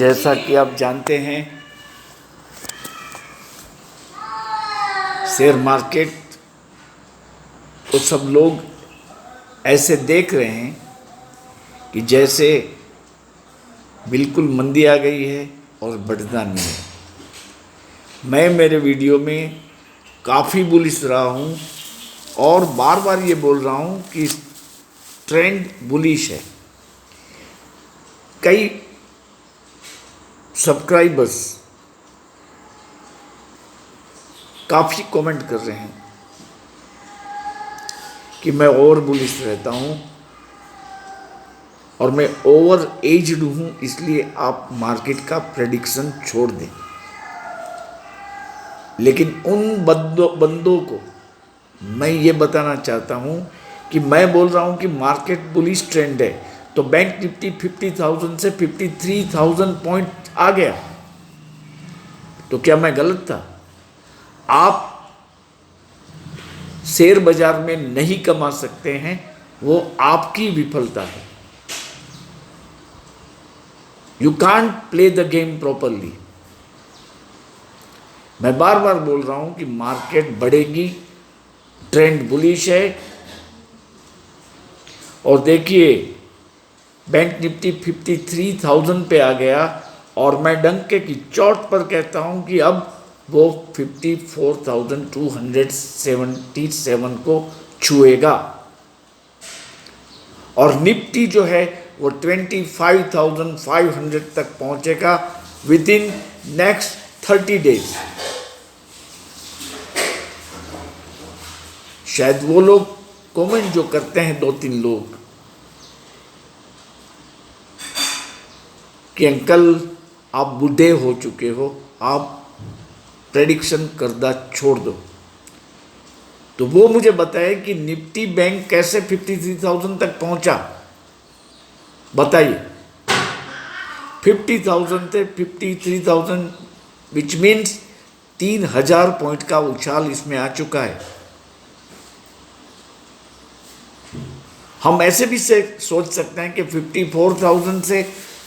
जैसा कि आप जानते हैं, शेयर मार्केट तो सब लोग ऐसे देख रहे हैं कि जैसे बिल्कुल मंदी आ गई है और बढ़ता नहीं है। मैं मेरे वीडियो में काफ़ी बुलिश रहा हूँ और बार बार ये बोल रहा हूँ कि ट्रेंड बुलिश है। कई सब्सक्राइबर्स काफ़ी कमेंट कर रहे हैं कि मैं ओवर बुलिश रहता हूँ और मैं ओवर एज्ड हूँ, इसलिए आप मार्केट का प्रेडिक्शन छोड़ दें। लेकिन उन बंदों को मैं ये बताना चाहता हूँ कि मैं बोल रहा हूँ कि मार्केट बुलिश ट्रेंड है, तो बैंक निफ्टी 50,000 से 53,000 पॉइंट आ गया, तो क्या मैं गलत था? आप शेयर बाजार में नहीं कमा सकते हैं, वो आपकी विफलता है। You can't play the game properly. मैं बार बार बोल रहा हूं कि मार्केट बढ़ेगी, ट्रेंड बुलिश है। और देखिए, बैंक निफ्टी 53,000 पे आ गया और मैं डंके की चोट पर कहता हूं कि अब वो 54,277 को छुएगा और निफ्टी जो है वो 25,500 तक पहुंचेगा विद इन नेक्स्ट 30 डेज। शायद वो लोग कमेंट जो करते हैं 2-3 लोग कि अंकल आप बूढ़े हो चुके हो, आप प्रेडिक्शन करना छोड़ दो, तो वो मुझे बताए कि निफ्टी बैंक कैसे 53,000 तक पहुंचा। बताइए, 50,000 से 53,000 विच मीन्स 3,000 पॉइंट का उछाल इसमें आ चुका है। हम ऐसे भी से सोच सकते हैं कि 54,000 से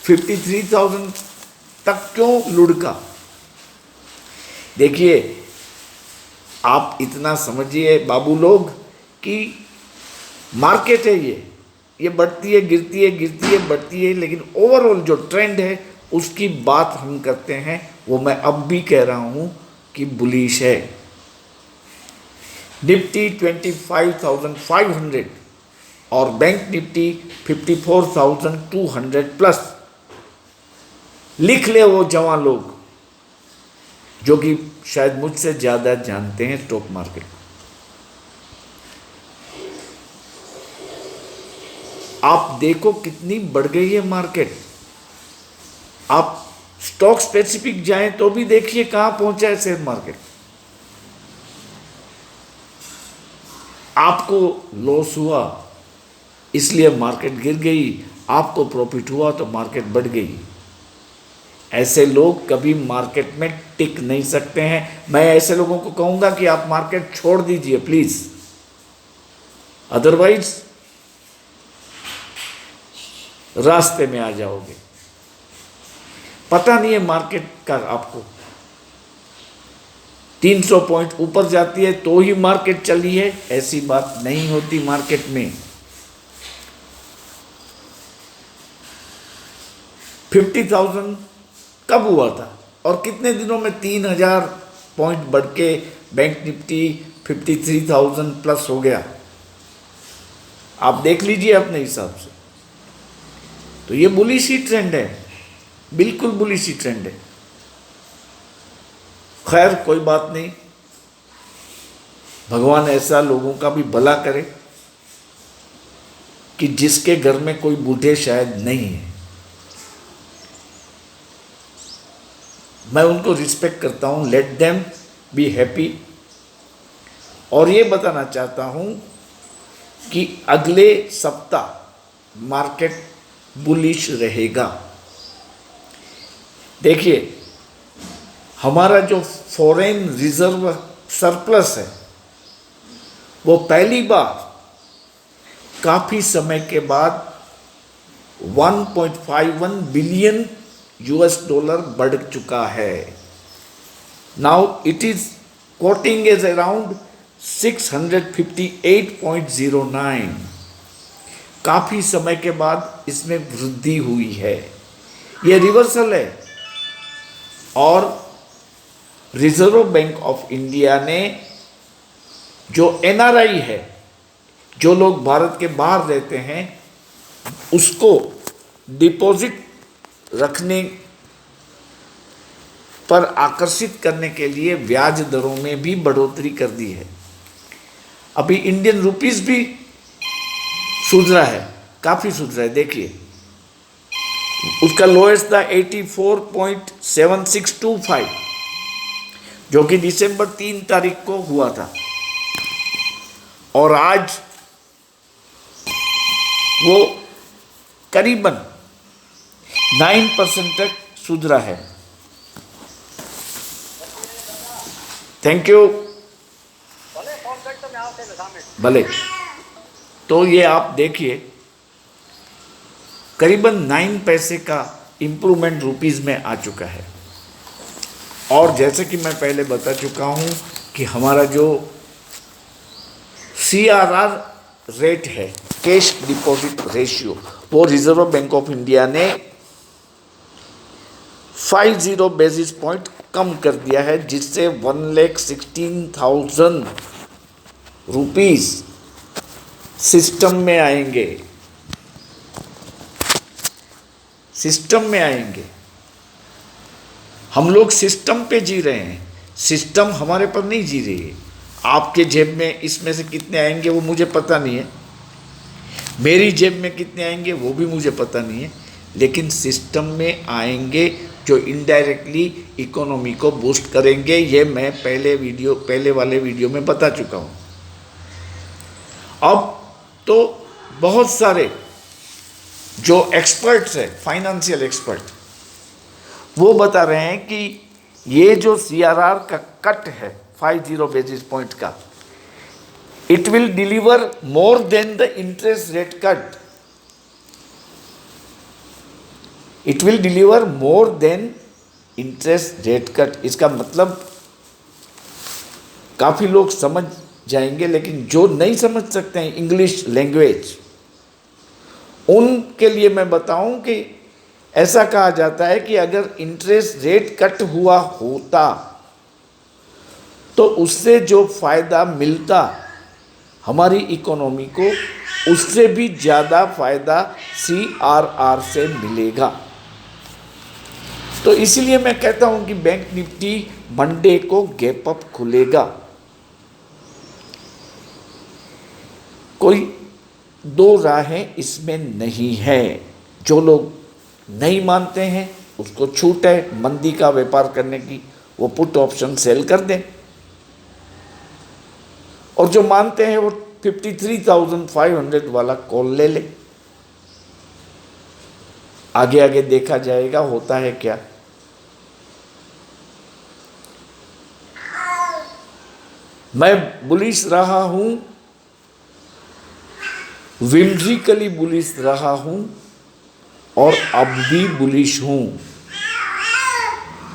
53,000 तक क्यों लुढ़का। देखिए, आप इतना समझिए बाबू लोग कि मार्केट है, ये बढ़ती है, गिरती है, गिरती है, बढ़ती है, लेकिन ओवरऑल जो ट्रेंड है उसकी बात हम करते हैं। वो मैं अब भी कह रहा हूं कि बुलिश है। निफ्टी 25,500 और बैंक निफ्टी 54,200 प्लस। लिख ले वो जवान लोग जो कि शायद मुझसे ज़्यादा जानते हैं स्टॉक मार्केट। आप देखो कितनी बढ़ गई है मार्केट। आप स्टॉक स्पेसिफिक जाएं तो भी देखिए कहां पहुंचा है शेयर मार्केट। आपको लॉस हुआ इसलिए मार्केट गिर गई, आपको प्रॉफिट हुआ तो मार्केट बढ़ गई। ऐसे लोग कभी मार्केट में टिक नहीं सकते हैं। मैं ऐसे लोगों को कहूंगा कि आप मार्केट छोड़ दीजिए प्लीज, अदरवाइज रास्ते में आ जाओगे। पता नहीं है मार्केट का आपको। 300 पॉइंट ऊपर जाती है तो ही मार्केट चली है, ऐसी बात नहीं होती मार्केट में। 50,000 कब हुआ था और कितने दिनों में 3,000 पॉइंट बढ़ के बैंक निफ्टी 53,000 प्लस हो गया? आप देख लीजिए अपने हिसाब से। तो ये बुलिश ही ट्रेंड है, बिल्कुल बुलिश ही ट्रेंड है। खैर कोई बात नहीं, भगवान ऐसा लोगों का भी भला करे कि जिसके घर में कोई बूढ़े शायद नहीं है। मैं उनको रिस्पेक्ट करता हूँ, लेट देम बी हैप्पी। और ये बताना चाहता हूँ कि अगले सप्ताह मार्केट बुलिश रहेगा। देखिए, हमारा जो फॉरेन रिजर्व सरप्लस है वो पहली बार काफ़ी समय के बाद 1.51 बिलियन यूएस डॉलर बढ़ चुका है। Now it is quoting as around 658.09। काफी समय के बाद इसमें वृद्धि हुई है। यह रिवर्सल है और रिजर्व बैंक ऑफ इंडिया ने जो एनआरआई है, जो लोग भारत के बाहर रहते हैं, उसको डिपॉजिट रखने पर आकर्षित करने के लिए ब्याज दरों में भी बढ़ोतरी कर दी है। अभी इंडियन रुपीस भी सुधरा है, काफी सुधरा है। देखिए उसका लोएस्ट था 84.7625 जो कि दिसंबर 3 तारीख को हुआ था, और आज वो करीबन 9% तक सुधरा है। Thank you. भले, तो ये आप देखिए करीबन 9 पैसे का इम्प्रूवमेंट रुपीस में आ चुका है। और जैसे कि मैं पहले बता चुका हूँ कि हमारा जो CRR रेट है, कैश डिपॉजिट रेशियो, वो रिजर्व बैंक ऑफ इंडिया ने 50 बेसिस पॉइंट कम कर दिया है, जिससे 1,16,000 रुपीस सिस्टम में आएंगे। सिस्टम में आएंगे। हम लोग सिस्टम पे जी रहे हैं, सिस्टम हमारे पर नहीं जी रही है। आपके जेब में इसमें से कितने आएंगे वो मुझे पता नहीं है, मेरी जेब में कितने आएंगे वो भी मुझे पता नहीं है, लेकिन सिस्टम में आएंगे जो इनडायरेक्टली इकोनॉमी को बूस्ट करेंगे। ये मैं पहले वाले वीडियो में बता चुका हूँ। अब तो बहुत सारे जो एक्सपर्ट्स हैं, फाइनेंशियल एक्सपर्ट, वो बता रहे हैं कि ये जो CRR का कट है 50 बेसिस पॉइंट का, it will deliver more than the interest rate cut. It will deliver more than interest rate cut. इसका मतलब काफी लोग समझ जाएंगे, लेकिन जो नहीं समझ सकते हैं इंग्लिश लैंग्वेज, उनके लिए मैं बताऊं कि ऐसा कहा जाता है कि अगर इंटरेस्ट रेट कट हुआ होता तो उससे जो फायदा मिलता हमारी इकोनॉमी को, उससे भी ज़्यादा फायदा CRR से मिलेगा। तो इसीलिए मैं कहता हूं कि बैंक निफ्टी मंडे को गैप अप खुलेगा। कोई दो राहें इसमें नहीं है। जो लोग नहीं मानते हैं उसको छूट है मंदी का व्यापार करने की, वो पुट ऑप्शन सेल कर दें, और जो मानते हैं वो 53,500 वाला कॉल ले ले। आगे आगे देखा जाएगा होता है क्या। मैं बुलिश रहा हूं, विम्ड्रिकली बुलिश रहा हूं, और अब भी बुलिश हूं।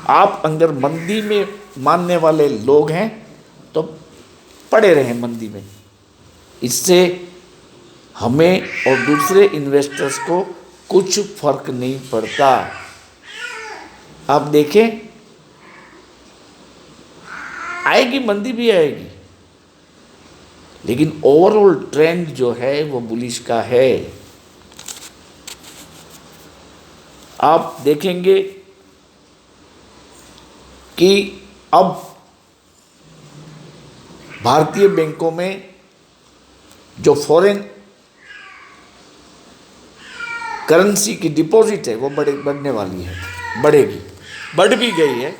आप अगर मंदी में मानने वाले लोग हैं तो पड़े रहें मंदी में, इससे हमें और दूसरे इन्वेस्टर्स को कुछ फर्क नहीं पड़ता। आप देखें, आएगी मंदी भी आएगी, लेकिन ओवरऑल ट्रेंड जो है वो बुलिश का है। आप देखेंगे कि अब भारतीय बैंकों में जो फॉरेन करेंसी की डिपॉजिट है वो बढ़ने वाली है, बढ़ेगी, बढ़ भी गई है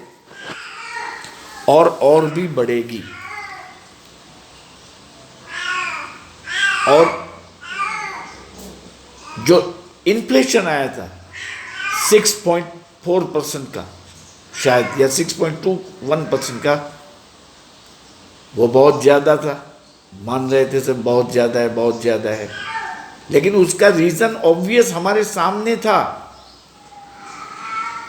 और भी बढ़ेगी। और जो इन्फ्लेशन आया था 6.4% का शायद, या 6.21% का, वो बहुत ज़्यादा था। मान रहे थे सब बहुत ज़्यादा है, बहुत ज़्यादा है, लेकिन उसका रीज़न ऑब्वियस हमारे सामने था।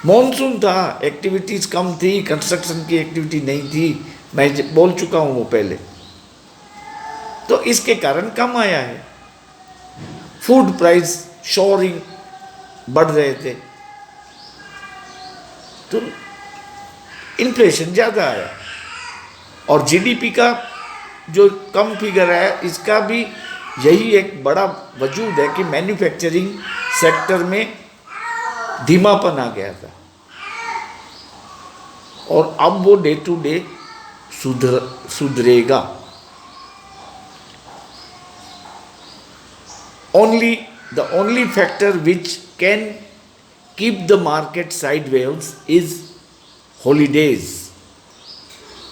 मॉनसून था, एक्टिविटीज़ कम थी, कंस्ट्रक्शन की एक्टिविटी नहीं थी, मैं बोल चुका हूँ वो पहले, तो इसके कारण कम आया है। फूड प्राइस शोरिंग बढ़ रहे थे, तो इन्फ्लेशन ज़्यादा आया। और जीडीपी का जो कम फिगर है, इसका भी यही एक बड़ा वजूद है कि मैन्युफैक्चरिंग सेक्टर में धीमापन आ गया था, और अब वो डे टू डे सुधरेगा। The only factor which can keep the market sideways is holidays।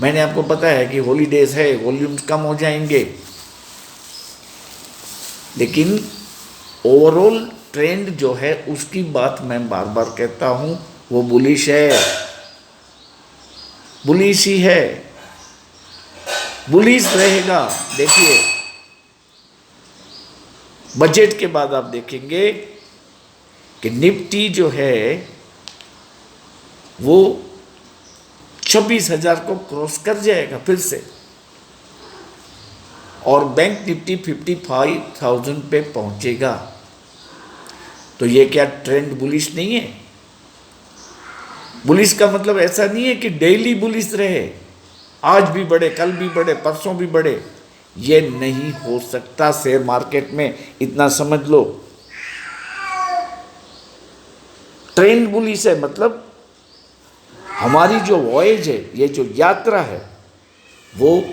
मैंने आपको पता है कि हॉलीडेज है, वॉल्यूम्स कम हो जाएंगे, लेकिन ओवरऑल ट्रेंड जो है उसकी बात मैं बार बार कहता हूं, वो बुलिश है, बुलिश ही है, बुलिश रहेगा। देखिए बजट के बाद आप देखेंगे कि निफ्टी जो है वो 26,000 को क्रॉस कर जाएगा फिर से, और बैंक निफ्टी 55,000 पे पहुंचेगा। तो ये क्या ट्रेंड बुलिश नहीं है? बुलिश का मतलब ऐसा नहीं है कि डेली बुलिश रहे, आज भी बढ़े, कल भी बढ़े, परसों भी बढ़े, ये नहीं हो सकता शेयर मार्केट में, इतना समझ लो। ट्रेंड बुलिश है मतलब हमारी जो वॉयज है, ये जो यात्रा है, वो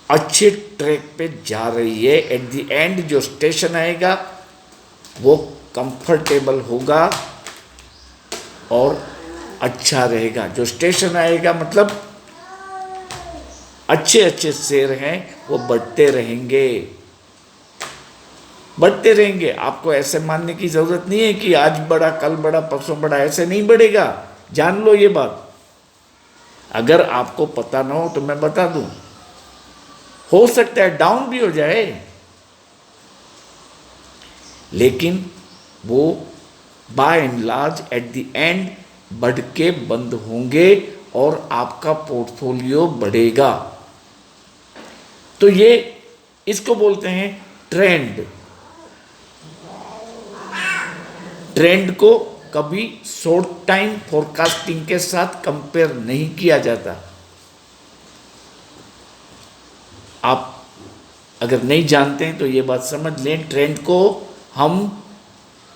अच्छे ट्रैक पे जा रही है। एट द एंड जो स्टेशन आएगा वो कंफर्टेबल होगा और अच्छा रहेगा। जो स्टेशन आएगा मतलब अच्छे अच्छे शेयर हैं, वो बढ़ते रहेंगे, बढ़ते रहेंगे। आपको ऐसे मानने की ज़रूरत नहीं है कि आज बढ़ा, कल बढ़ा, परसों बढ़ा, ऐसे नहीं बढ़ेगा, जान लो ये बात। अगर आपको पता ना हो तो मैं बता दूं, हो सकता है डाउन भी हो जाए, लेकिन वो by and large at the end बढ़ के बंद होंगे और आपका पोर्टफोलियो बढ़ेगा। तो ये इसको बोलते हैं ट्रेंड। ट्रेंड को कभी शॉर्ट टाइम फोरकास्टिंग के साथ कंपेयर नहीं किया जाता। आप अगर नहीं जानते हैं तो ये बात समझ लें, ट्रेंड को हम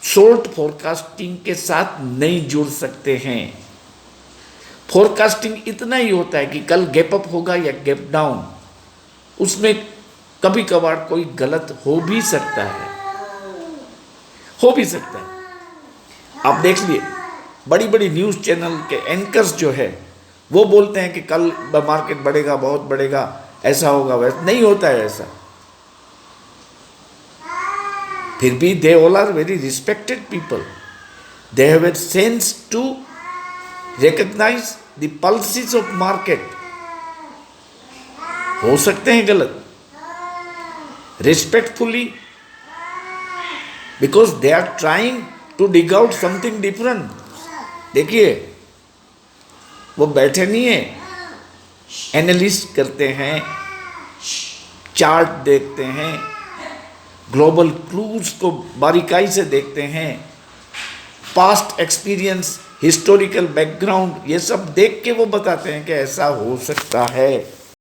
शॉर्ट फोरकास्टिंग के साथ नहीं जुड़ सकते हैं। फोरकास्टिंग इतना ही होता है कि कल गैप अप होगा या गैप डाउन, उसमें कभी कभार कोई गलत हो भी सकता है, हो भी सकता है। आप देख लिए बड़ी बड़ी न्यूज़ चैनल के एंकर्स जो है वो बोलते हैं कि कल मार्केट बढ़ेगा, बहुत बढ़ेगा, ऐसा होगा, वैसा नहीं होता है ऐसा। फिर भी they all are very respected people, they have a sense to recognise the pulses of market. हो सकते हैं गलत, respectfully, because they are trying to dig out something different. देखिए वो बैठे नहीं है, एनालिस्ट करते हैं, चार्ट देखते हैं, ग्लोबल क्लूज को बारीकाई से देखते हैं, पास्ट एक्सपीरियंस, हिस्टोरिकल बैकग्राउंड, ये सब देख के वो बताते हैं कि ऐसा हो सकता है।